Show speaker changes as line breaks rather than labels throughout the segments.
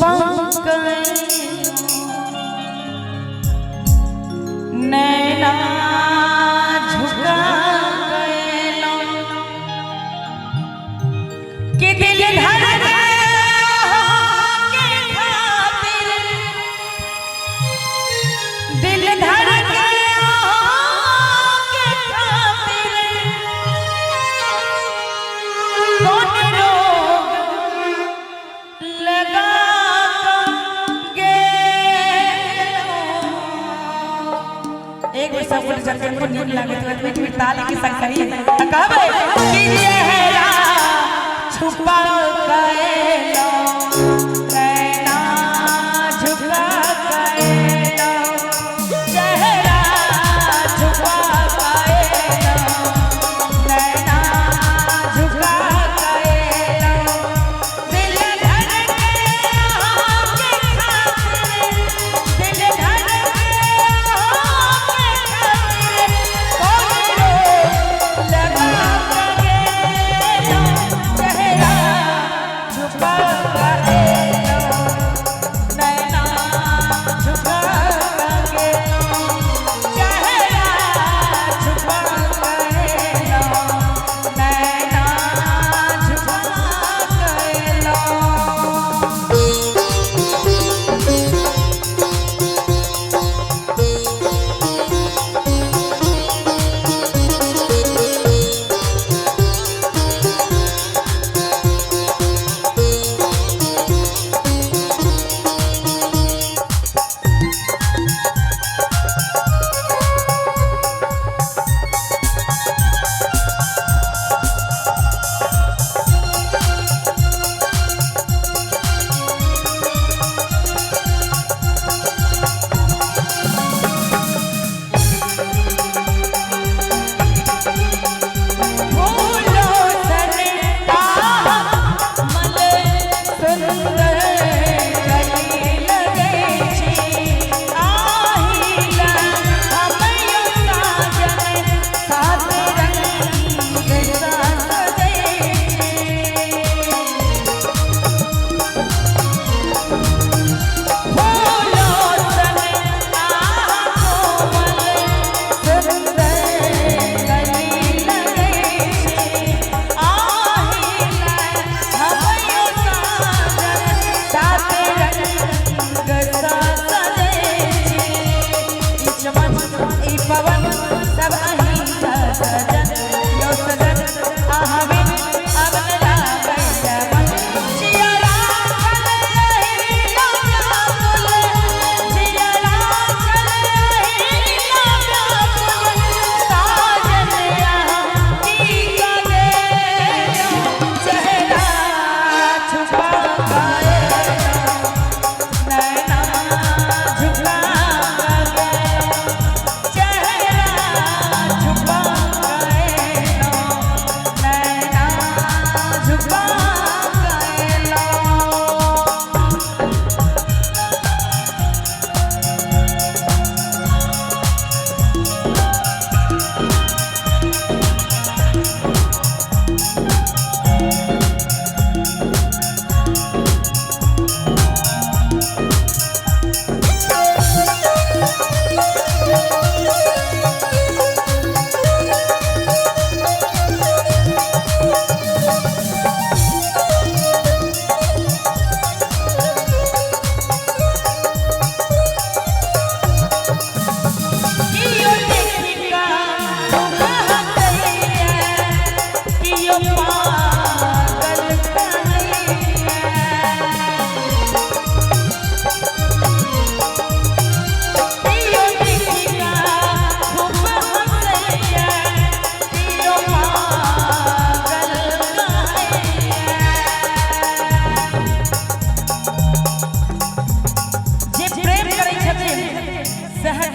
छुपा नैना झुका कि दिल धर दिल धर कौन रोग लगा एक बार सब बोले जब को नींद लागे तो में कि ताली की संकरी कहबे कि चेहरा छुपा गएलो नैना झुका गएलो चेहरा छुपा गएलो नैना झुका गएलो दिल धड़के आके खातिर दिल धड़के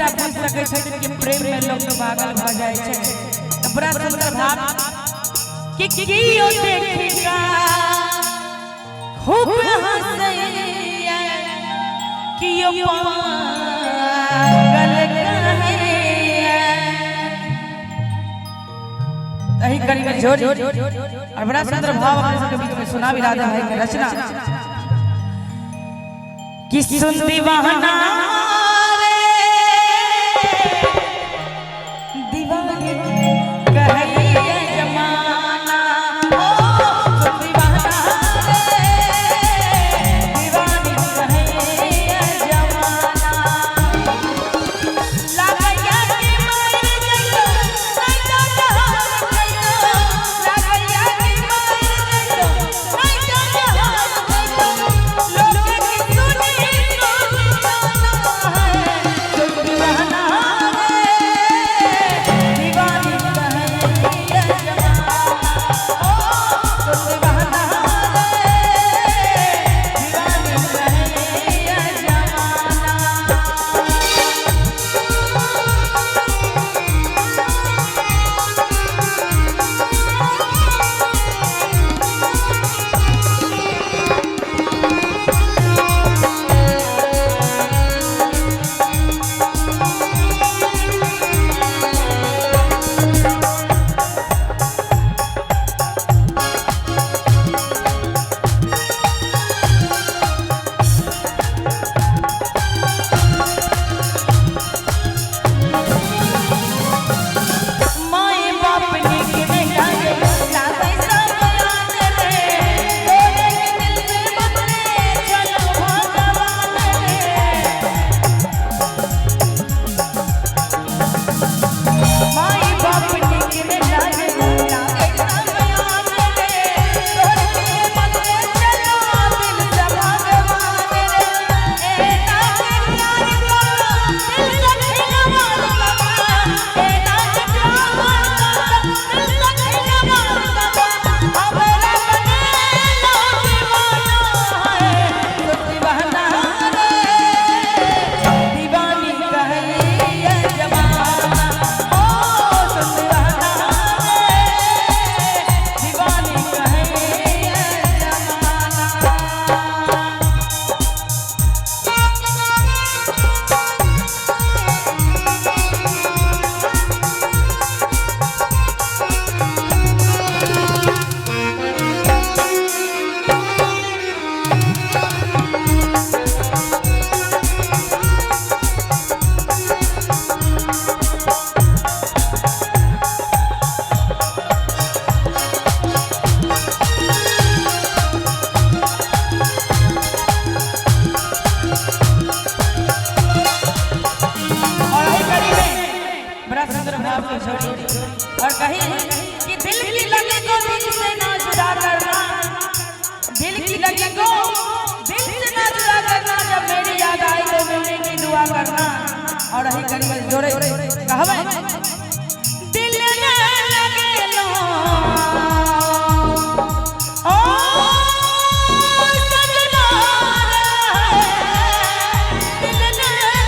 प्रेम में लोग पागल भ जाए छे बड़ा सुंदर भाव कि कियो देखिका खूब हंसैया कियो पागल कहैया तही कड़ी में जोड़ और बड़ा सुंदर भाव अपने सबके बीच में सुना भी राधा भाई की रचना कि सुन दीवाना रे दीवानी कहिए जमाना ओ सुन दीवाना रे दीवानी कहिए जमाना लागैया के मार जइयो नहीं तो जहान जइयो लागैया के मार जइयो नहीं तो जहान जइयो लोग की सुनी और कहीं कि दिल की लगी को दिल से ना जुदा करना, दिल की लगी को दिल से ना जुदा करना, जब मेरी याद आए तो मिलने की दुआ करना। और यही करीब जोड़े कहवे दिल न लगे लो ओ सजना दिल न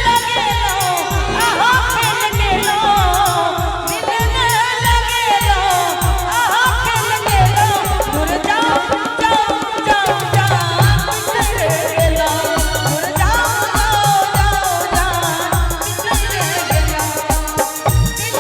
लगे लो आहा खेलने लो दिल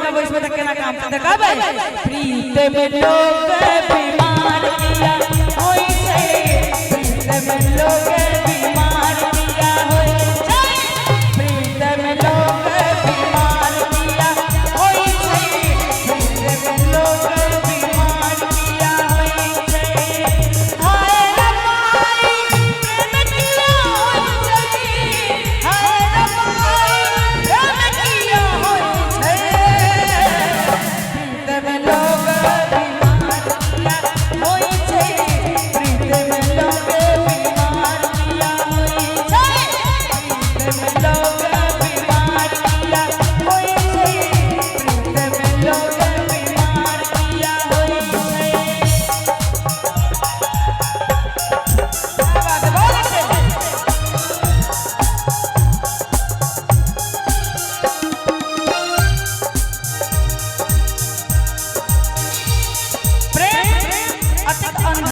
देखब इसमें तक केना काम से देखब प्रीत में लोग